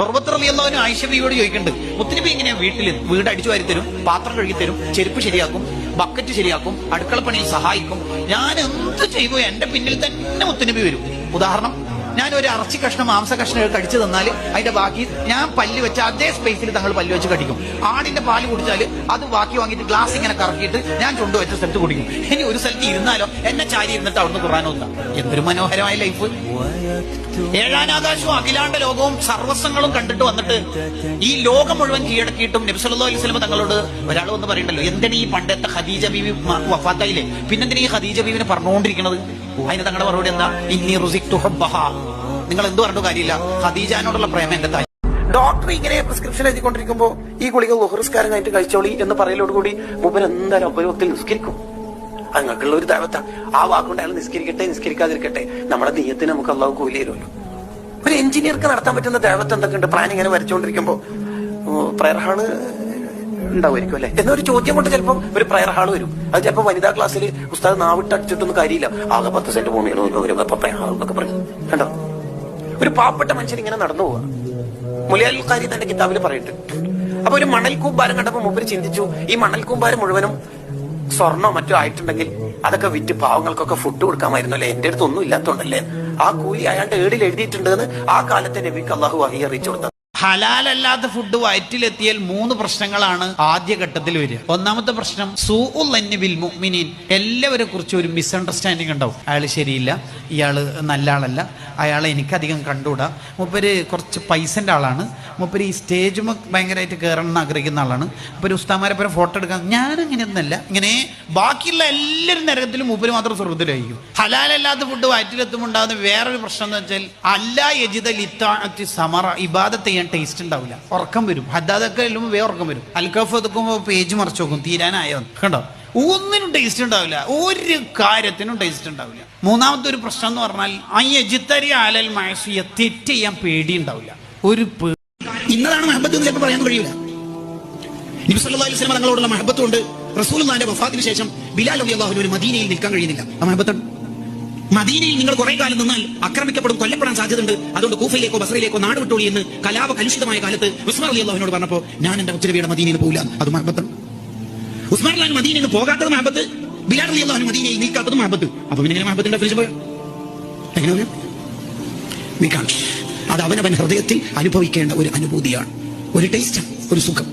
ഉർവത്ത് റളിയല്ലാഹു അൻഹു ആയിഷ ബീവിയോട് ചോദിക്കുന്നുണ്ട്, മുത്തുനബി ഇങ്ങനെ വീട് അടിച്ചു വാരി തരും, പാത്രം കഴുകി തരും, ചെരുപ്പ് ശരിയാക്കും, ബക്കറ്റ് ശരിയാക്കും, അടുക്കളപ്പണിയിൽ സഹായിക്കും, ഞാൻ എന്ത് ചെയ്തു എന്റെ പിന്നിൽ തന്നെ മുത്തുനബി വരും. ഉദാഹരണം, ഞാൻ ഒരു ഇറച്ചി കഷ്ണം മാംസ കഷ്ണം കടിച്ചു തന്നാൽ അതിന്റെ ബാക്കി ഞാൻ പല്ല് വെച്ച് അതേ സ്പേസിൽ തങ്ങൾ പല്ല് വെച്ച് കടിക്കും. ആടിന്റെ പാല് കുടിച്ചാൽ അത് ബാക്കി വാങ്ങിയിട്ട് ഗ്ലാസ് ഇങ്ങനെ കറക്കിയിട്ട് ഞാൻ ചുണ്ടുവെച്ച സ്ഥലത്ത് കുടിക്കും. ഇനി ഒരു സ്ഥലത്ത് ഇരുന്നാലോ എന്നെ ചാരി ഇരുന്നിട്ട് അവിടുന്ന് ഖുർആനോദാം. എന്തൊരു മനോഹരമായ ലൈഫ്. ഏഴാനാകാശവും അഖിലാണ്ട ലോകവും സർവസ്വങ്ങളും കണ്ടിട്ട് വന്നിട്ട് ഈ ലോകം മുഴുവൻ കീഴടക്കിയിട്ടും നബി സല്ലല്ലാഹു അലൈഹി വസല്ലം തങ്ങളോട് ഒരാൾ വന്ന് പറയണ്ടല്ലോ, എന്തിനാ ഈ പണ്ടത്തെ ഖദീജ ബീവി വഫാത്തായില്ലേ, പിന്നെന്തിനാ ഈ ഖദീജ ബീവിനെ പറഞ്ഞുകൊണ്ടിരിക്കുന്നത്? അതിന് തങ്ങളുടെ മറുപടി എന്താ? ഇന്നി റുസിഖ്തു ഹബ്ബഹാ. നിങ്ങൾ എന്ത് പറഞ്ഞിട്ട് കാര്യമില്ല, ഖദീജാനോടുള്ള പ്രേമം എന്റെ തായി. ഡോക്ടർ ഇങ്ങനെ പ്രിസ്ക്രിപ്ഷൻ എഴുതിക്കൊണ്ടിരിക്കുമ്പോ ഈ ഗുളിക ളുഹ്റുസ്കാരം കഴിഞ്ഞിട്ട് കഴിച്ചോളി എന്ന് പറയലോടുകൂടി മൂപ്പർ എന്തായാലും ഉപയോഗത്തിൽ നിസ്കരിക്കും. അങ്ങക്കുള്ള ഒരു ദഅവത്ത. ആ വാക്കുകൊണ്ട് അയാൾ നിസ്കരിക്കട്ടെ നിസ്കരിക്കാതിരിക്കട്ടെ, നമ്മുടെ ദീയത്തിന് നമുക്ക് അള്ളാഹു കൂലി തരുമല്ലോ. ഒരു എഞ്ചിനീയർക്ക് നടത്താൻ പറ്റുന്ന ദഅവത്ത് എന്തൊക്കെ ഉണ്ട്? പ്ലാൻ ഇങ്ങനെ വരച്ചുകൊണ്ടിരിക്കുമ്പോ പ്രയർ ഹാള് ഉണ്ടാവുമായിരിക്കും അല്ലെ എന്നൊരു ചോദ്യം കൊണ്ട് ചിലപ്പോൾ ഒരു പ്രയർ ഹാൾ വരും. അത് ചിലപ്പോൾ വനിതാ ക്ലാസ്സിൽ ഉസ്താദ് നാവിട്ട് അടിച്ചിട്ടൊന്നും കാര്യമില്ല, ആകെ 10 സെന്റ് ഭൂമികളോ ഒരു പ്രയർ ഹാൾ എന്നൊക്കെ പറഞ്ഞു. കണ്ടോ, ഒരു പാവപ്പെട്ട മനുഷ്യൻ ഇങ്ങനെ നടന്നു പോവുക. മുലിയാൽക്കാരി തന്റെ കിതാബിൽ പറയുന്നുണ്ട്. അപ്പൊ ഒരു മണൽ കൂമ്പാരം കണ്ടപ്പോ മൂപ്പര് ചിന്തിച്ചു, ഈ മണൽ കൂമ്പാരം മുഴുവനും സ്വർണ്ണോ മറ്റോ ആയിട്ടുണ്ടെങ്കിൽ അതൊക്കെ വിറ്റ് പാവങ്ങൾക്കൊക്കെ ഫുഡ് കൊടുക്കാമായിരുന്നു അല്ലെ, എന്റെ അടുത്ത് ഒന്നും ഇല്ലാത്തോണ്ടല്ലേ. ആ കൂലി അയാളുടെ ഏടിൽ എഴുതിയിട്ടുണ്ടെന്ന് ആ കാലത്തെ നബിക്ക് അള്ളാഹു വഹി അറിയിച്ചു കൊടുത്തത്. ഹലാലല്ലാത്ത ഫുഡ് വയറ്റിലെത്തിയാൽ 3 പ്രശ്നങ്ങളാണ് ആദ്യഘട്ടത്തിൽ വരിക. ഒന്നാമത്തെ പ്രശ്നം സൂഉൽ ലന്നി ബിൽ മുഅ്മിനീൻ. എല്ലാവരെ കുറിച്ച് ഒരു മിസ്അണ്ടർസ്റ്റാൻഡിങ് ഉണ്ടാവും. അയാൾ ശരിയില്ല, ഇയാള് നല്ല ആളല്ല, അയാളെ എനിക്കധികം കണ്ടുകൂടാ, മൂപ്പര് കുറച്ച് പൈസന്റെ ആളാണ്, മൂപ്പര് ഈ സ്റ്റേജ് ഭയങ്കരമായിട്ട് കയറണം എന്ന് ആഗ്രഹിക്കുന്ന ആളാണ്, മൂപ്പര് ഉസ്താമാരെ പോലെ ഫോട്ടോ എടുക്കാൻ. ഞാൻ അങ്ങനെയൊന്നല്ല. ഇങ്ങനെ ബാക്കിയുള്ള എല്ലാവരും നരകത്തിലും മൂപ്പര് മാത്രം സ്വർഗ്ഗത്തിലായിരിക്കും. ഹലാലല്ലാത്ത ഫുഡ് വയറ്റിലെത്തുമ്പോൾ ഉണ്ടാകുന്ന വേറൊരു പ്രശ്നം എന്ന് വെച്ചാൽ അല്ലാ യജിദ ലിത്താഅത്തി സമറ. ഇബാദത്ത് ചെയ്യാൻ ടേസ്റ്റ് ഉണ്ടാവില്ല, ഉറക്കം വരും. ഹദ്ദാദൊക്കെ എല്ലുമ്പോൾ ഉറക്കം വരും. അൽക്കഫ് എത്തുമ്പോൾ പേജ് മറിച്ച് നോക്കും, തീരാനായോ. കണ്ടോ, ഒന്നിനും ടേസ്റ്റ് ഉണ്ടാവില്ല, ഒരു കാര്യത്തിനും ടേസ്റ്റ് ഉണ്ടാവില്ല. മൂന്നാമത്തെ ഒരു പ്രശ്നം എന്ന് പറഞ്ഞാൽ അയ്യജിത്തരി ആലൽ മഅസിയ, തെറ്റ് ചെയ്യാൻ പേടി ഉണ്ടാവില്ല. ഒരു ഇന്നതാണ് മഹബത്ത് എന്ന് ചിലപ്പോൾ പറയാൻ കഴിയില്ല. നബി സല്ലല്ലാഹു അലൈഹി വസല്ലം തങ്ങളോടുള്ള മഹബത്ത് കൊണ്ട് റസൂലുള്ളാഹിന്റെ വഫാത്തിന് ശേഷം ബിലാൽ റളിയല്ലാഹു അൻഹു മദീനയിൽ നിൽക്കാൻ കഴിയുന്നില്ല. ആ മഹബത്താണ്. മദീനയിൽ നിങ്ങൾ കുറെ കാലം നിന്നാൽ ആക്രമിക്കപ്പെടും, കൊല്ലപ്പെടാൻ സാധ്യതയുണ്ട്, അതുകൊണ്ട് കൂഫയിലേക്കോ ബസ്രയിലേക്കോ നാട് വിട്ടോളി എന്ന് കലാപ കലുഷിതമായ കാലത്ത് ഉസ്മാൻ റളിയല്ലാഹു അൻഹുവിനോട് പറഞ്ഞപ്പോ ഞാൻ എന്റെ മുത്തുനബിയുടെ മദീനയിൽ പോകില്ല. അത് മഹബത്താണ്. ഉസ്മാൻ റളിയല്ലാഹു അൻഹു മദീനയിൽ പോകാത്തത് മഹബത്ത്, ബിലാൽ റളിയല്ലാഹു അൻഹു മദീനയിൽ നിൽക്കാത്തത് മഹബത്ത്. അപ്പൊ പിന്നെ മഹബത്തിന്റെ ഫിനിഷ് പോയോ? എങ്ങനെ അത് അവനവൻ ഹൃദയത്തിൽ അനുഭവിക്കേണ്ട ഒരു അനുഭൂതിയാണ്, ഒരു ടേസ്റ്റ്, ഒരു സുഖം.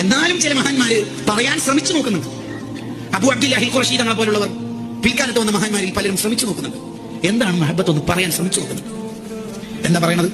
എന്നാലും ചില മഹാന്മാര് പറയാൻ ശ്രമിച്ചു നോക്കുന്നുണ്ട്. അബൂ അബ്ദുല്ലാഹി ഖുറശി തങ്ങളെ പോലുള്ളവർ, പിൽക്കാലത്ത് വന്ന മഹാന്മാരിൽ പലരും ശ്രമിച്ചു നോക്കുന്നുണ്ട്. എന്താണ് മഹബത്ത് എന്ന് പറയാൻ ശ്രമിച്ചു നോക്കുന്നത്. എന്താ പറയണത്?